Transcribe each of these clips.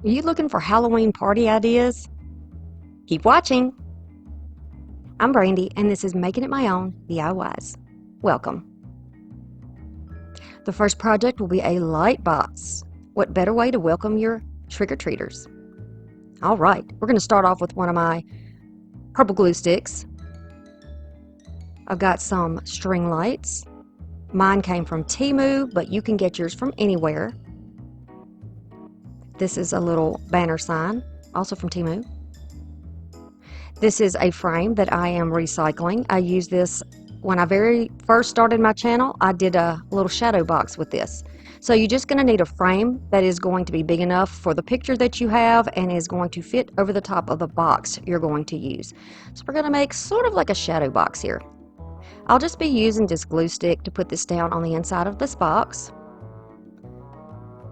Are you looking for Halloween party ideas? Keep watching. I'm Brandy, and this is Making It My Own DIYs. Welcome. The first project will be a light box. What better way to welcome your trick-or-treaters? All right, we're going to start off with one of my purple glue sticks. I've got some string lights. Mine came from Temu, but you can get yours from anywhere. This is a little banner sign, also from Temu. This is a frame that I am recycling. I used this when I very first started my channel. I did a little shadow box with this. So you're just going to need a frame that is going to be big enough for the picture that you have and is going to fit over the top of the box you're going to use. So we're going to make sort of like a shadow box here. I'll just be using this glue stick to put this down on the inside of this box.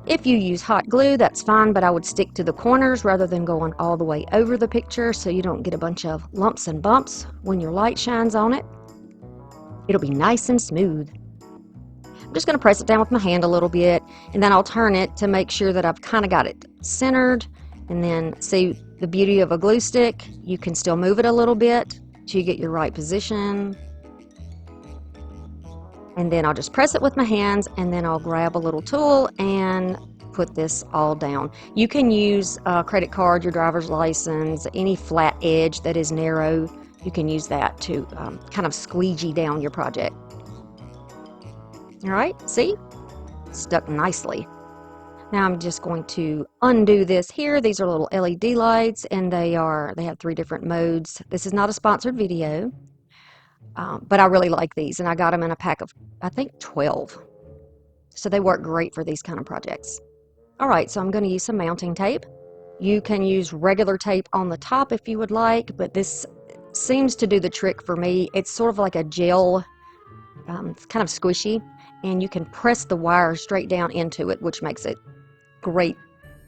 If you use hot glue, that's fine, but I would stick to the corners rather than going all the way over the picture so you don't get a bunch of lumps and bumps when your light shines on it. It'll be nice and smooth. I'm just going to press it down with my hand a little bit, and then I'll turn it to make sure that I've kind of got it centered. And then see the beauty of a glue stick, you can still move it a little bit till you get your right position. And then I'll just press it with my hands, and then I'll grab a little tool and put this all down. You can use a credit card, your driver's license, any flat edge that is narrow. You can use that to kind of squeegee down your project. All right, see? Stuck nicely. Now I'm just going to undo this here. These are little LED lights, and they have 3 different modes. This is not a sponsored video. But I really like these, and I got them in a pack of, I think, 12. So they work great for these kind of projects. All right, so I'm going to use some mounting tape. You can use regular tape on the top if you would like, but this seems to do the trick for me. It's sort of like a gel, it's kind of squishy, and you can press the wire straight down into it, which makes it great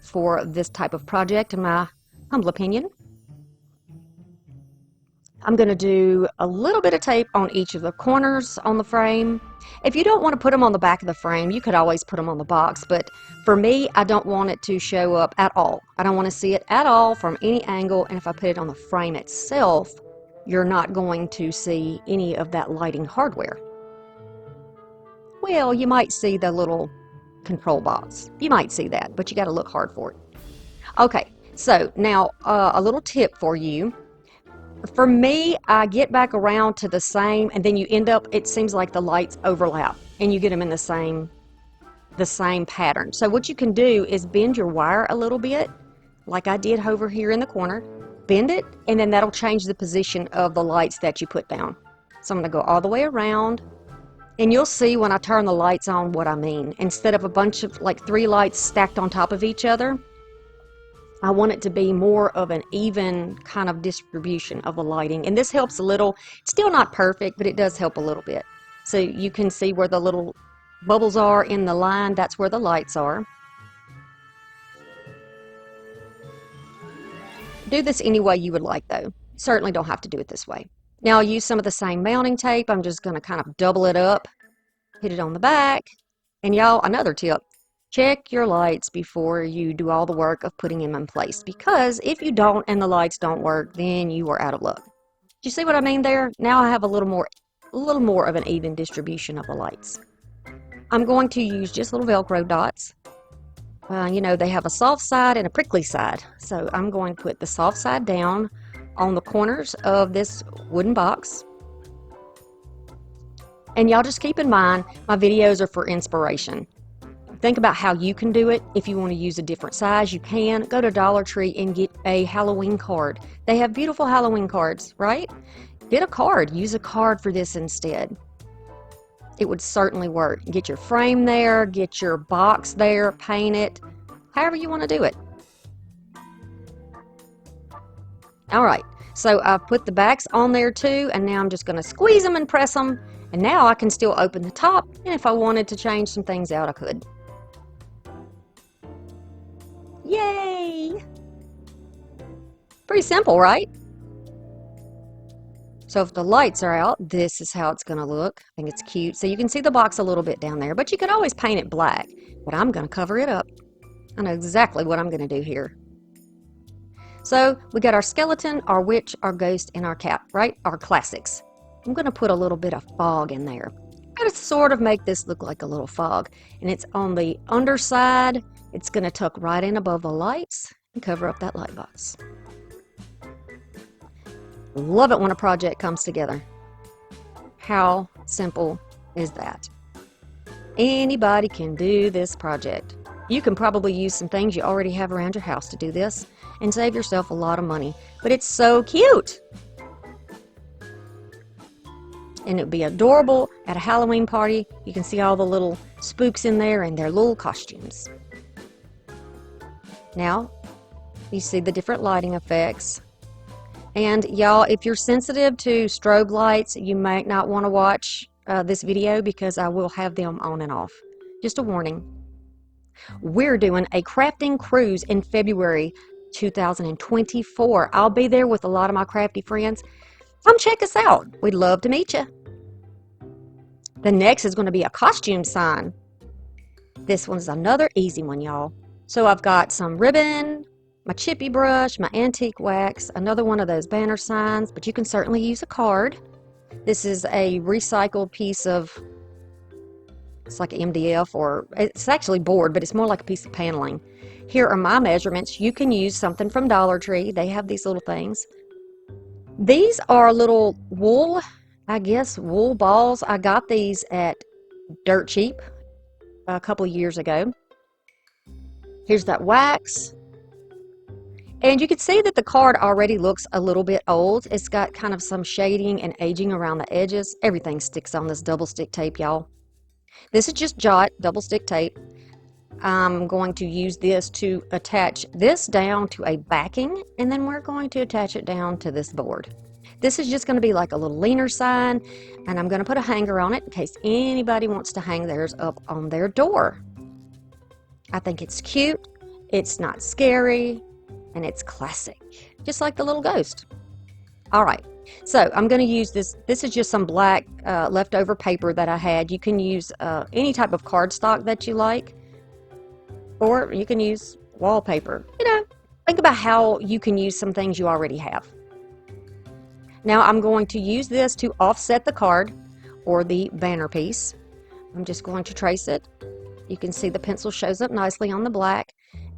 for this type of project, in my humble opinion. I'm going to do a little bit of tape on each of the corners on the frame. If you don't want to put them on the back of the frame, you could always put them on the box, but for me, I don't want it to show up at all. I don't want to see it at all from any angle, and if I put it on the frame itself, you're not going to see any of that lighting hardware. Well, you might see the little control box. You might see that, but you got to look hard for it. Okay, so now a little tip for you. For me, I get back around to the same, and then you end up, it seems like the lights overlap, and you get them in the same pattern. So what you can do is bend your wire a little bit, like I did over here in the corner. Bend it, and then that'll change the position of the lights that you put down. So I'm going to go all the way around, and you'll see when I turn the lights on what I mean. Instead of a bunch of, like 3 lights stacked on top of each other, I want it to be more of an even kind of distribution of the lighting. And this helps a little. It's still not perfect, but it does help a little bit. So you can see where the little bubbles are in the line. That's where the lights are. Do this any way you would like, though. You certainly don't have to do it this way. Now I'll use some of the same mounting tape. I'm just going to kind of double it up, hit it on the back. And y'all, another tip. Check your lights before you do all the work of putting them in place, because if you don't and the lights don't work, then you are out of luck. Do you see what I mean there? Now I have a little more of an even distribution of the lights. I'm going to use just little Velcro dots. You know, they have a soft side and a prickly side. So I'm going to put the soft side down on the corners of this wooden box. And y'all just keep in mind, my videos are for inspiration. Think about how you can do it. If you want to use a different size, you can. Go to Dollar Tree and get a Halloween card. They have beautiful Halloween cards, right? Get a card. Use a card for this instead. It would certainly work. Get your frame there, get your box there, paint it, however you want to do it. All right, so I've put the backs on there too, and now I'm just going to squeeze them and press them, and now I can still open the top, and if I wanted to change some things out, I could. Yay! Pretty simple, right? So if the lights are out, this is how it's going to look. I think it's cute. So you can see the box a little bit down there, but you can always paint it black. But I'm going to cover it up. I know exactly what I'm going to do here. So we got our skeleton, our witch, our ghost, and our cat, right? Our classics. I'm going to put a little bit of fog in there. Got to sort of make this look like a little fog. And it's on the underside. It's going to tuck right in above the lights and cover up that light box. Love it when a project comes together. How simple is that? Anybody can do this project. You can probably use some things you already have around your house to do this and save yourself a lot of money. But it's so cute! And it'd be adorable at a Halloween party. You can see all the little spooks in there in their little costumes. Now, you see the different lighting effects. And y'all, if you're sensitive to strobe lights, you might not want to watch this video because I will have them on and off. Just a warning. We're doing a crafting cruise in February 2024. I'll be there with a lot of my crafty friends. Come check us out. We'd love to meet you. The next is going to be a costume sign. This one's another easy one, y'all. So I've got some ribbon, my chippy brush, my antique wax, another one of those banner signs, but you can certainly use a card. This is a recycled piece of, it's like MDF, or it's actually board, but it's more like a piece of paneling. Here are my measurements. You can use something from Dollar Tree. They have these little things. These are little wool, I guess, wool balls. I got these at Dirt Cheap a couple of years ago. Here's that wax. And you can see that the card already looks a little bit old. It's got kind of some shading and aging around the edges. Everything sticks on this double stick tape, y'all. This is just Jot double stick tape. I'm going to use this to attach this down to a backing, and then we're going to attach it down to this board. This is just going to be like a little leaner sign, and I'm going to put a hanger on it in case anybody wants to hang theirs up on their door. I think it's cute, it's not scary, and it's classic, just like the little ghost. All right, so I'm going to use this. This is just some black leftover paper that I had. You can use any type of cardstock that you like, or you can use wallpaper. You know, think about how you can use some things you already have. Now I'm going to use this to offset the card or the banner piece. I'm just going to trace it. You can see the pencil shows up nicely on the black,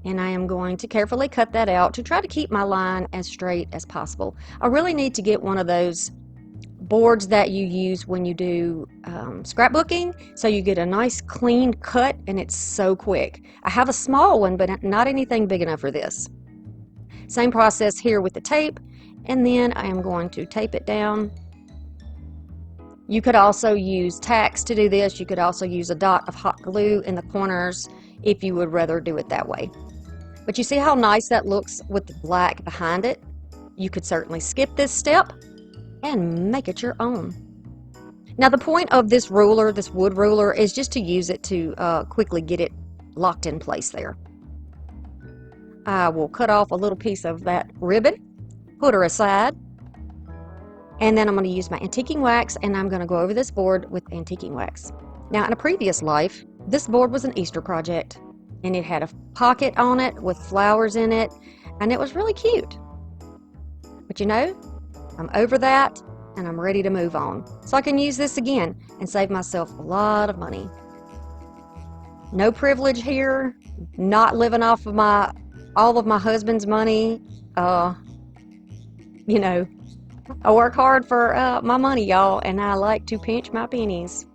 and I am going to carefully cut that out to try to keep my line as straight as possible. I really need to get one of those boards that you use when you do scrapbooking, so you get a nice clean cut and it's so quick. I have a small one, but not anything big enough for this. Same process here with the tape, and then I am going to tape it down. You could also use tacks to do this. You could also use a dot of hot glue in the corners if you would rather do it that way. But you see how nice that looks with the black behind it? You could certainly skip this step and make it your own. Now the point of this ruler, this wood ruler, is just to use it to quickly get it locked in place there. I will cut off a little piece of that ribbon, put her aside, and then I'm going to use my antiquing wax, and I'm going to go over this board with antiquing wax. Now in a previous life, this board was an Easter project, and it had a pocket on it with flowers in it, and it was really cute. But you know, I'm over that, and I'm ready to move on. So I can use this again and save myself a lot of money. No privilege here, not living off of all of my husband's money. You know, I work hard for my money, y'all, and I like to pinch my pennies.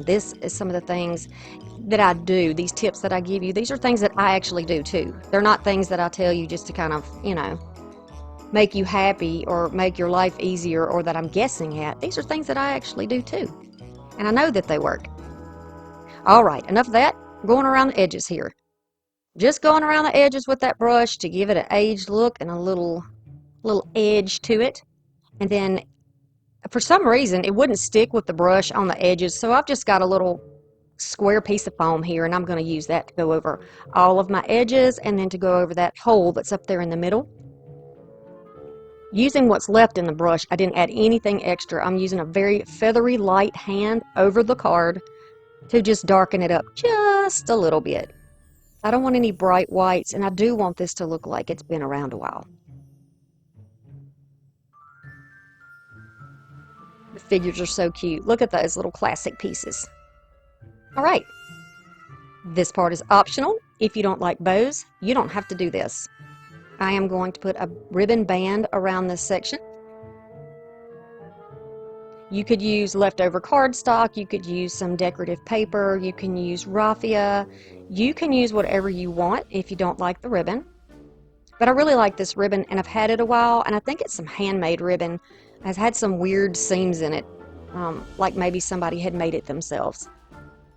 This is some of the things that I do, these tips that I give you. These are things that I actually do too. They're not things that I tell you just to kind of, you know, make you happy or make your life easier or that I'm guessing at. These are things that I actually do too. And I know that they work. All right, enough of that. I'm going around the edges here. Just going around the edges with that brush to give it an aged look and a little edge to it. And then for some reason it wouldn't stick with the brush on the edges, so I've just got a little square piece of foam here, and I'm going to use that to go over all of my edges and then to go over that hole that's up there in the middle. Using what's left in the brush, I didn't add anything extra. I'm using a very feathery light hand over the card to just darken it up just a little bit. I don't want any bright whites, and I do want this to look like it's been around a while. The figures are so cute. Look at those little classic pieces. All right. This part is optional. If you don't like bows, you don't have to do this. I am going to put a ribbon band around this section. You could use leftover cardstock, you could use some decorative paper, you can use raffia, you can use whatever you want if you don't like the ribbon. But I really like this ribbon, and I've had it a while, and I think it's some handmade ribbon. It's had some weird seams in it, like maybe somebody had made it themselves.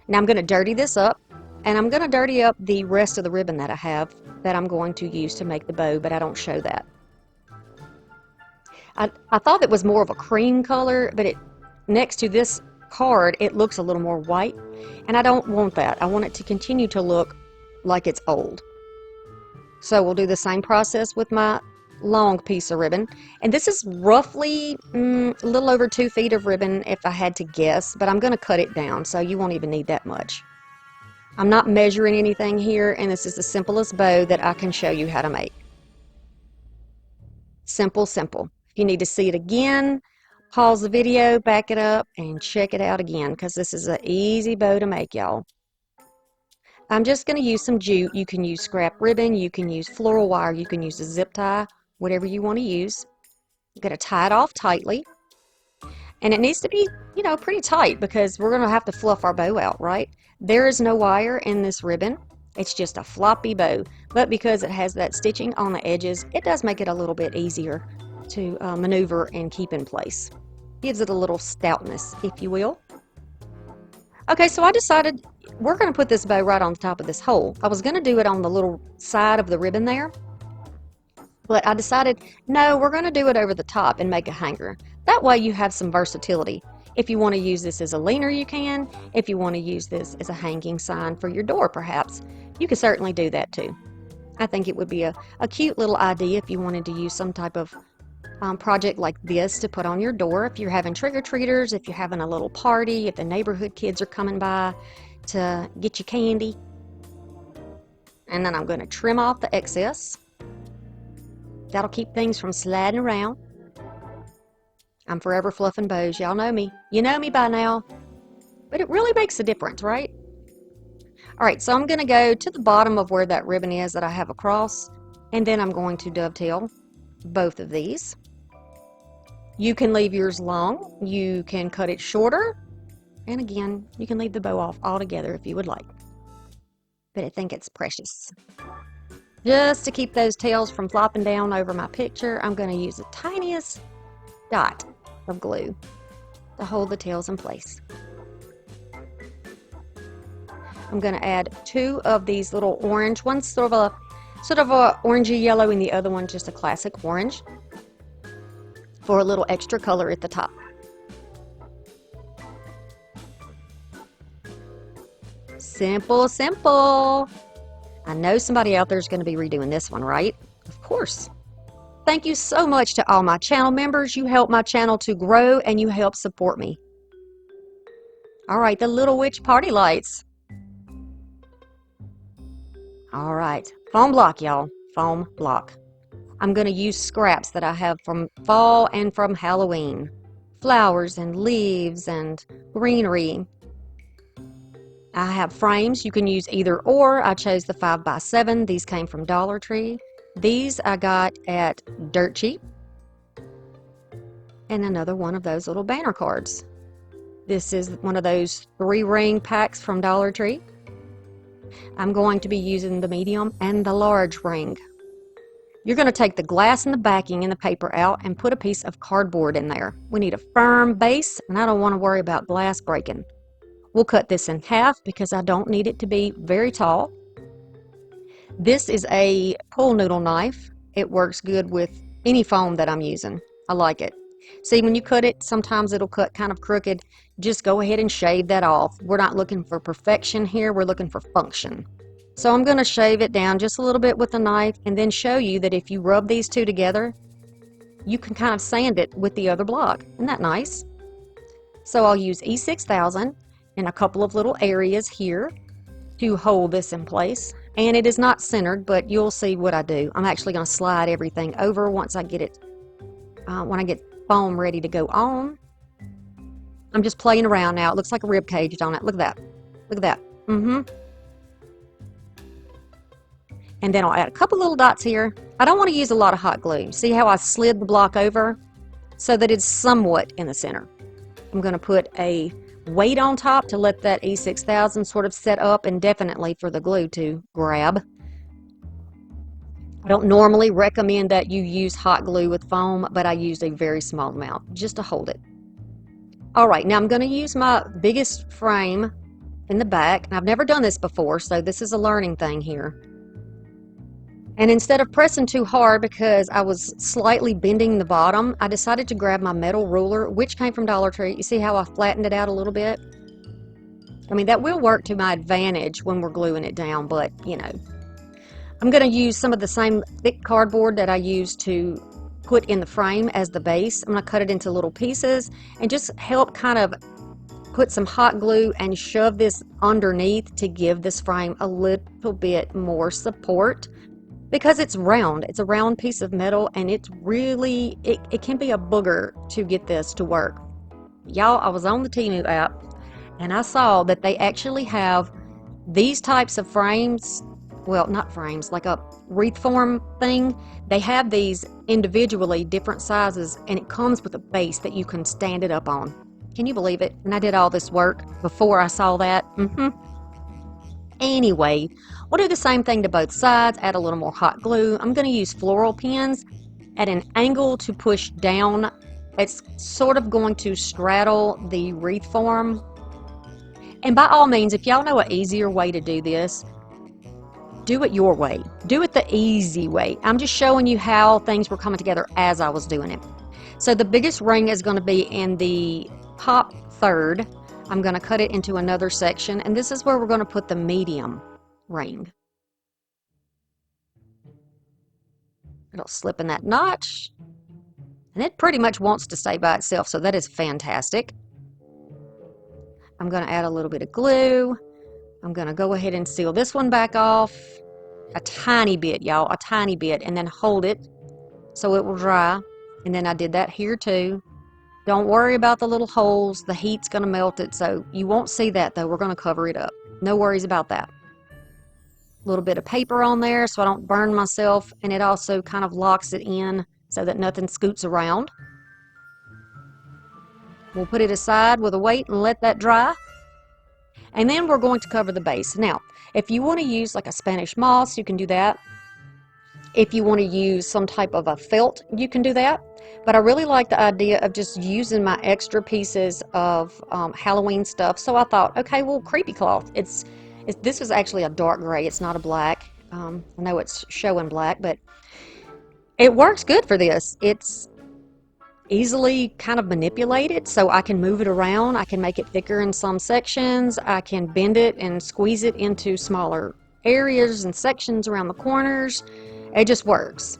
Now I'm going to dirty this up, and I'm going to dirty up the rest of the ribbon that I have that I'm going to use to make the bow, but I don't show that. I thought it was more of a cream color, but next to this card, it looks a little more white, and I don't want that. I want it to continue to look like it's old. So we'll do the same process with my long piece of ribbon, and this is roughly a little over 2 feet of ribbon if I had to guess, but I'm going to cut it down so you won't even need that much. I'm not measuring anything here, and this is the simplest bow that I can show you how to make. Simple, simple. If you need to see it again, pause the video, back it up, and check it out again, because this is an easy bow to make, y'all. I'm just going to use some jute. You can use scrap ribbon, you can use floral wire, you can use a zip tie, whatever you want to use. I'm going to tie it off tightly, and it needs to be, you know, pretty tight, because we're going to have to fluff our bow out, right? There is no wire in this ribbon. It's just a floppy bow, but because it has that stitching on the edges, it does make it a little bit easier to maneuver and keep in place. Gives it a little stoutness, if you will. Okay, so I decided we're going to put this bow right on the top of this hole. I was going to do it on the little side of the ribbon there, but I decided, no, we're going to do it over the top and make a hanger. That way you have some versatility. If you want to use this as a leaner, you can. If you want to use this as a hanging sign for your door, perhaps, you can certainly do that too. I think it would be a cute little idea if you wanted to use some type of project like this to put on your door. If you're having trick-or-treaters, if you're having a little party, if the neighborhood kids are coming by to get you candy. And then I'm going to trim off the excess. That'll keep things from sliding around. I'm forever fluffing bows. Y'all know me. You know me by now. But it really makes a difference, right? Alright, so I'm going to go to the bottom of where that ribbon is that I have across, and then I'm going to dovetail both of these. You can leave yours long, you can cut it shorter, and again, you can leave the bow off altogether if you would like. But I think it's precious. Just to keep those tails from flopping down over my picture, I'm going to use the tiniest dot of glue to hold the tails in place. I'm going to add 2 of these little orange ones, sort of a orangey yellow, and the other one just a classic orange, for a little extra color at the top. Simple, simple. I know somebody out there is going to be redoing this one, right? Of course. Thank you so much to all my channel members. You help my channel to grow, and you help support me. All right, the Little Witch party lights. All right, foam block, y'all. Foam block. I'm going to use scraps that I have from fall and from Halloween. Flowers and leaves and greenery. I have frames. You can use either or. I chose the 5x7. These came from Dollar Tree. These I got at Dirt Cheap. And another one of those little banner cards. This is one of those 3-ring packs from Dollar Tree. I'm going to be using the medium and the large ring. You're going to take the glass and the backing and the paper out and put a piece of cardboard in there. We need a firm base, and I don't want to worry about glass breaking. We'll cut this in half because I don't need it to be very tall. This is a pool noodle knife. It works good with any foam that I'm using. I like it. See, when you cut it, sometimes it'll cut kind of crooked. Just go ahead and shave that off. We're not looking for perfection here. We're looking for function. So I'm going to shave it down just a little bit with the knife and then show you that if you rub these two together, you can kind of sand it with the other block. Isn't that nice? So I'll use E6000 in a couple of little areas here to hold this in place. And it is not centered, but you'll see what I do. I'm actually going to slide everything over once I get it, when I get foam ready to go on. I'm just playing around now. It looks like a rib cage, don't it? Look at that. Look at that. And then I'll add a couple little dots here. I don't want to use a lot of hot glue. See how I slid the block over so that it's somewhat in the center. I'm going to put a weight on top to let that E6000 sort of set up, and definitely for the glue to grab. I don't normally recommend that you use hot glue with foam, but I used a very small amount just to hold it. All right, now I'm going to use my biggest frame in the back. And I've never done this before, so this is a learning thing here. And instead of pressing too hard because I was slightly bending the bottom, I decided to grab my metal ruler, which came from Dollar Tree. You see how I flattened it out a little bit? I mean, that will work to my advantage when we're gluing it down, but, you know. I'm going to use some of the same thick cardboard that I used to put in the frame as the base. I'm going to cut it into little pieces and just help kind of put some hot glue and shove this underneath to give this frame a little bit more support. Because it's round, it's a round piece of metal, and it's really, it can be a booger to get this to work. Y'all, I was on the Temu app, and I saw that they actually have these types of frames, well, not frames, like a wreath form thing. They have these individually, different sizes, and it comes with a base that you can stand it up on. Can you believe it? And I did all this work before I saw that. Anyway, we'll do the same thing to both sides, add a little more hot glue. I'm going to use floral pins at an angle to push down. It's sort of going to straddle the wreath form. And by all means, if y'all know an easier way to do this, do it your way. Do it the easy way. I'm just showing you how things were coming together as I was doing it. So the biggest ring is going to be in the top third. I'm going to cut it into another section, and this is where we're going to put the medium ring. It'll slip in that notch, and it pretty much wants to stay by itself, so that is fantastic. I'm going to add a little bit of glue. I'm going to go ahead and seal this one back off a tiny bit, y'all, a tiny bit, and then hold it so it will dry. And then I did that here too. Don't worry about the little holes. The heat's going to melt it, so you won't see that, though. We're going to cover it up. No worries about that. A little bit of paper on there so I don't burn myself, and it also kind of locks it in so that nothing scoots around. We'll put it aside with a weight and let that dry. And then we're going to cover the base. Now, if you want to use like a Spanish moss, you can do that. If you want to use some type of a felt, you can do that. But I really like the idea of just using my extra pieces of Halloween stuff. So I thought, okay, well, creepy cloth. This is actually a dark gray. It's not a black. I know it's showing black, but it works good for this. It's easily kind of manipulated, so I can move it around. I can make it thicker in some sections. I can bend it and squeeze it into smaller areas and sections around the corners. It just works.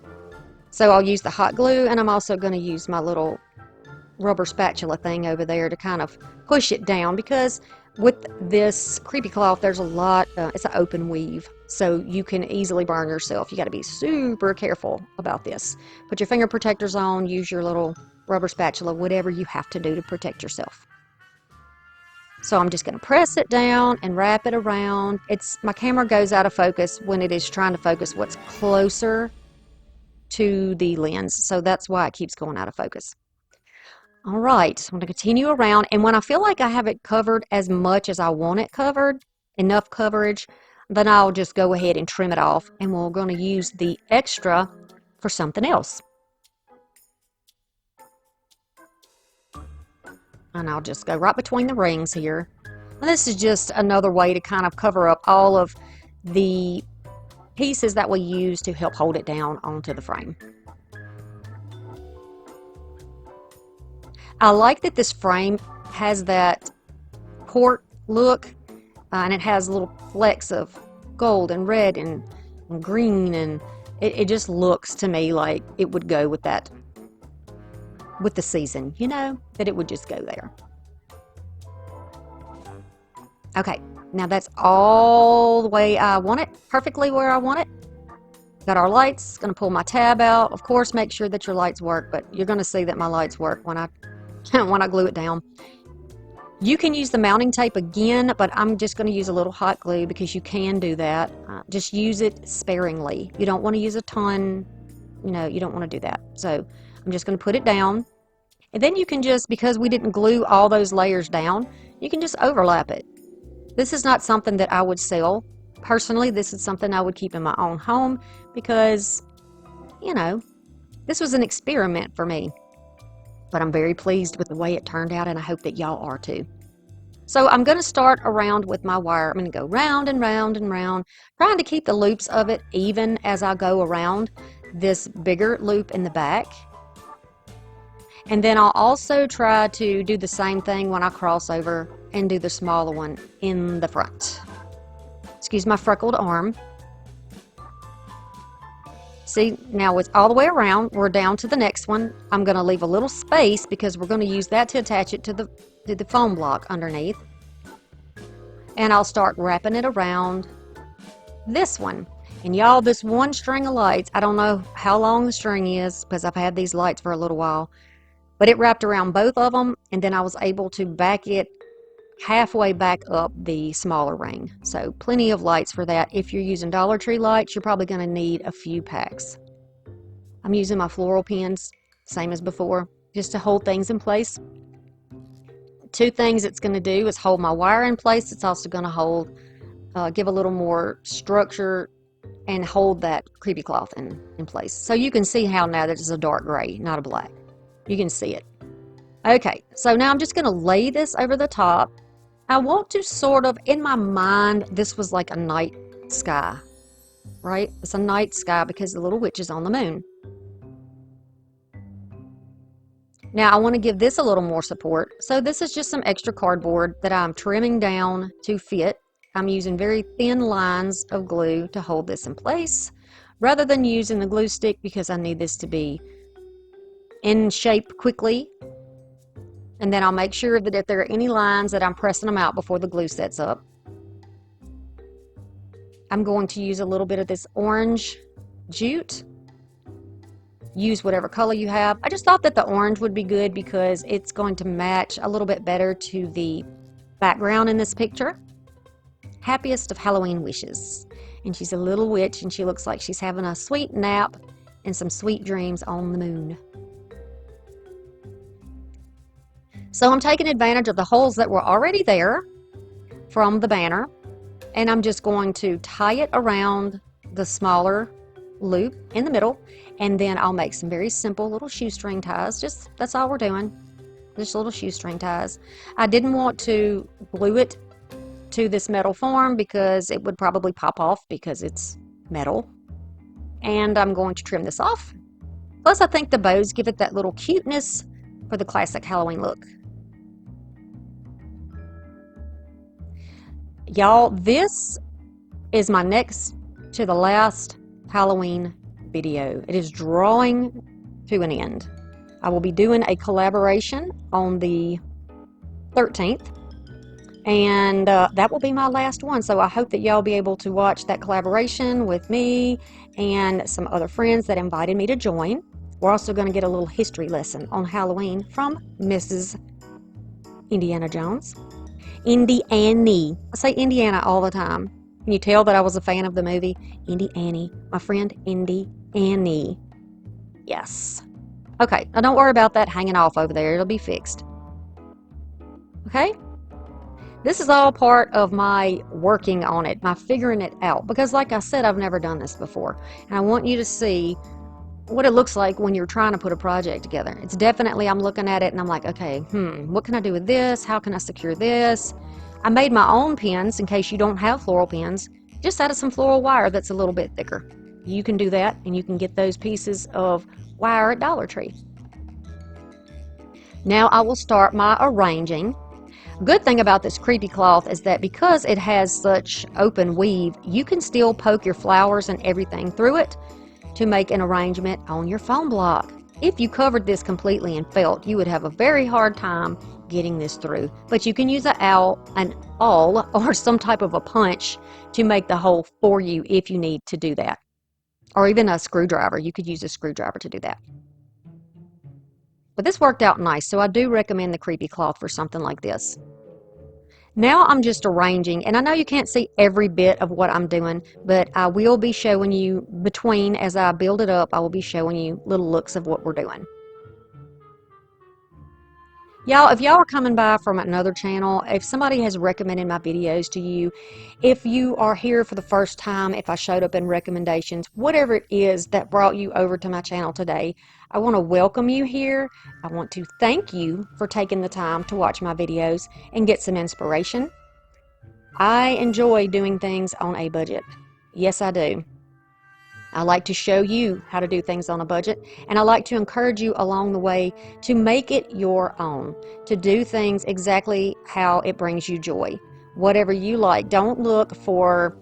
So I'll use the hot glue, and I'm also going to use my little rubber spatula thing over there to kind of push it down, because with this creepy cloth there's a lot, it's an open weave, so you can easily burn yourself. You got to be super careful about this. Put your finger protectors on, use your little rubber spatula, whatever you have to do to protect yourself. So I'm just going to press it down and wrap it around. My camera goes out of focus when it is trying to focus what's closer to the lens, so that's why it keeps going out of focus. All right, so I'm going to continue around, and when I feel like I have it covered as much as I want it covered, enough coverage, then I'll just go ahead and trim it off, and we're going to use the extra for something else. And I'll just go right between the rings here. And this is just another way to kind of cover up all of the pieces that we use to help hold it down onto the frame. I like that this frame has that cork look, and it has little flecks of gold and red and green, and it just looks to me like it would go with that, with the season, you know, that it would just go there. Okay, Now that's all the way I want it, perfectly where I want it. Got our lights, gonna pull my tab out. Of course, make sure that your lights work, but you're gonna see that my lights work when I when I glue it down. You can use the mounting tape again, but I'm just gonna use a little hot glue because you can do that. Just use it sparingly. You don't wanna use a ton, you don't wanna do that. So I'm just gonna put it down. And then you can just, because we didn't glue all those layers down, you can just overlap it. This is not something that I would sell. Personally, this is something I would keep in my own home because, this was an experiment for me. But I'm very pleased with the way it turned out, and I hope that y'all are too. So I'm going to start around with my wire. I'm going to go round and round and round, trying to keep the loops of it even as I go around this bigger loop in the back. And then I'll also try to do the same thing when I cross over and do the smaller one in the front. Excuse my freckled arm. See, now it's all the way around. We're down to the next one. I'm going to leave a little space because we're going to use that to attach it to the foam block underneath. And I'll start wrapping it around this one. And y'all, this one string of lights, I don't know how long the string is because I've had these lights for a little while. But it wrapped around both of them, and then I was able to back it halfway back up the smaller ring. So plenty of lights for that. If you're using Dollar Tree lights, you're probably going to need a few packs. I'm using my floral pins, same as before, just to hold things in place. Two things it's going to do is hold my wire in place. It's also going to hold, give a little more structure and hold that creepy cloth in place. So you can see how now that it's a dark gray, not a black. You can see it. Okay, so now I'm just going to lay this over the top. I want to sort of, in my mind, this was like a night sky, right? It's a night sky because the little witch is on the moon. Now I want to give this a little more support. So this is just some extra cardboard that I'm trimming down to fit. I'm using very thin lines of glue to hold this in place rather than using the glue stick because I need this to be in shape quickly. And then I'll make sure that if there are any lines that I'm pressing them out before the glue sets up. I'm going to use a little bit of this orange jute. Use whatever color you have. I just thought that the orange would be good because it's going to match a little bit better to the background in this picture. Happiest of Halloween wishes. And she's a little witch and she looks like she's having a sweet nap and some sweet dreams on the moon. So I'm taking advantage of the holes that were already there from the banner, and I'm just going to tie it around the smaller loop in the middle, and then I'll make some very simple little shoestring ties. Just that's all we're doing, just little shoestring ties. I didn't want to glue it to this metal form because it would probably pop off because it's metal, and I'm going to trim this off. Plus I think the bows give it that little cuteness for the classic Halloween look. Y'all, this is my next to the last Halloween video. It is drawing to an end. I will be doing a collaboration on the 13th, and that will be my last one. So I hope that y'all be able to watch that collaboration with me and some other friends that invited me to join. We're also going to get a little history lesson on Halloween from Mrs. Indiana Jones. Indiana. I say Indiana all the time. Can you tell that I was a fan of the movie? Indiana. My friend Indiana. Yes. Okay, now don't worry about that hanging off over there. It'll be fixed. Okay? This is all part of my working on it, my figuring it out. Because like I said, I've never done this before. And I want you to see what it looks like when you're trying to put a project together. It's definitely, I'm looking at it and I'm like, okay, what can I do with this? How can I secure this? I made my own pins in case you don't have floral pins, just out of some floral wire that's a little bit thicker. You can do that, and you can get those pieces of wire at Dollar Tree. Now I will start my arranging. Good thing about this creepy cloth is that because it has such open weave, you can still poke your flowers and everything through it to make an arrangement on your foam block. If you covered this completely in felt, you would have a very hard time getting this through. But you can use an awl or some type of a punch to make the hole for you if you need to do that. Or even a screwdriver. You could use a screwdriver to do that. But this worked out nice, so I do recommend the creepy cloth for something like this. Now I'm just arranging, and I know you can't see every bit of what I'm doing, but I will be showing you as I build it up, I will be showing you little looks of what we're doing. Y'all, if y'all are coming by from another channel, if somebody has recommended my videos to you, if you are here for the first time, if I showed up in recommendations, whatever it is that brought you over to my channel today, I want to welcome you here. I want to thank you for taking the time to watch my videos and get some inspiration. I enjoy doing things on a budget. Yes, I do. I like to show you how to do things on a budget, and I like to encourage you along the way to make it your own, to do things exactly how it brings you joy. Whatever you like. Don't look for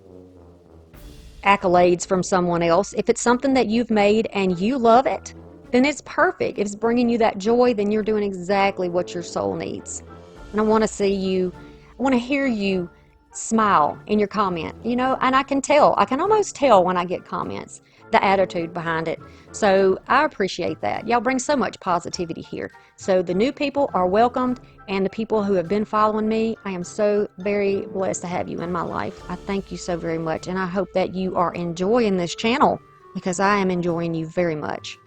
accolades from someone else. If it's something that you've made and you love it, then it's perfect. If it's bringing you that joy, then you're doing exactly what your soul needs. And I want to hear you smile in your comment, and I can almost tell when I get comments, the attitude behind it. So I appreciate that. Y'all bring so much positivity here. So the new people are welcomed, and the people who have been following me, I am so very blessed to have you in my life. I thank you so very much, and I hope that you are enjoying this channel, because I am enjoying you very much.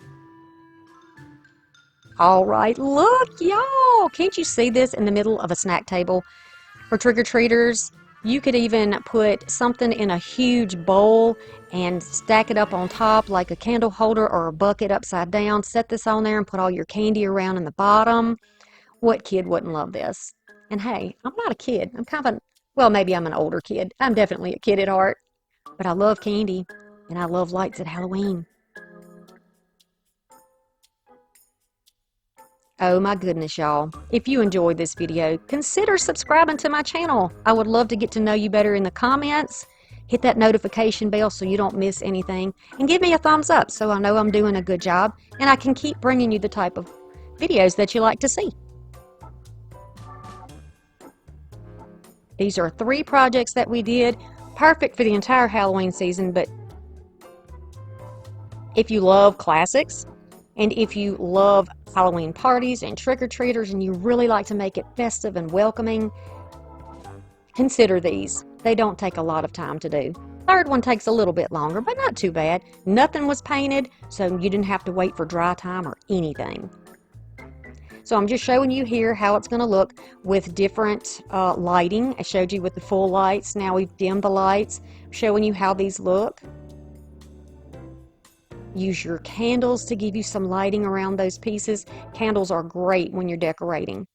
All right, look, y'all, can't you see this in the middle of a snack table for trick-or-treaters? You could even put something in a huge bowl and stack it up on top like a candle holder or a bucket upside down. Set this on there and put all your candy around in the bottom. What kid wouldn't love this? And hey, I'm not a kid. Well, maybe I'm an older kid. I'm definitely a kid at heart. But I love candy, and I love lights at Halloween. Oh my goodness, y'all. If you enjoyed this video, consider subscribing to my channel. I would love to get to know you better in the comments. Hit that notification bell so you don't miss anything. And give me a thumbs up so I know I'm doing a good job and I can keep bringing you the type of videos that you like to see. These are 3 projects that we did. Perfect for the entire Halloween season, but if you love classics, and if you love Halloween parties and trick-or-treaters and you really like to make it festive and welcoming, consider these. They don't take a lot of time to do. Third one takes a little bit longer, but not too bad. Nothing was painted, so you didn't have to wait for dry time or anything. So I'm just showing you here how it's going to look with different lighting. I showed you with the full lights. Now we've dimmed the lights. I'm showing you how these look. Use your candles to give you some lighting around those pieces. Candles are great when you're decorating.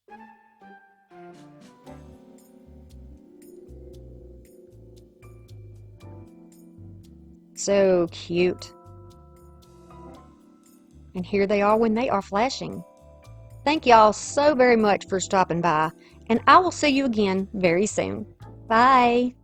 So cute. And here they are when they are flashing. Thank y'all so very much for stopping by, and I will see you again very soon. Bye.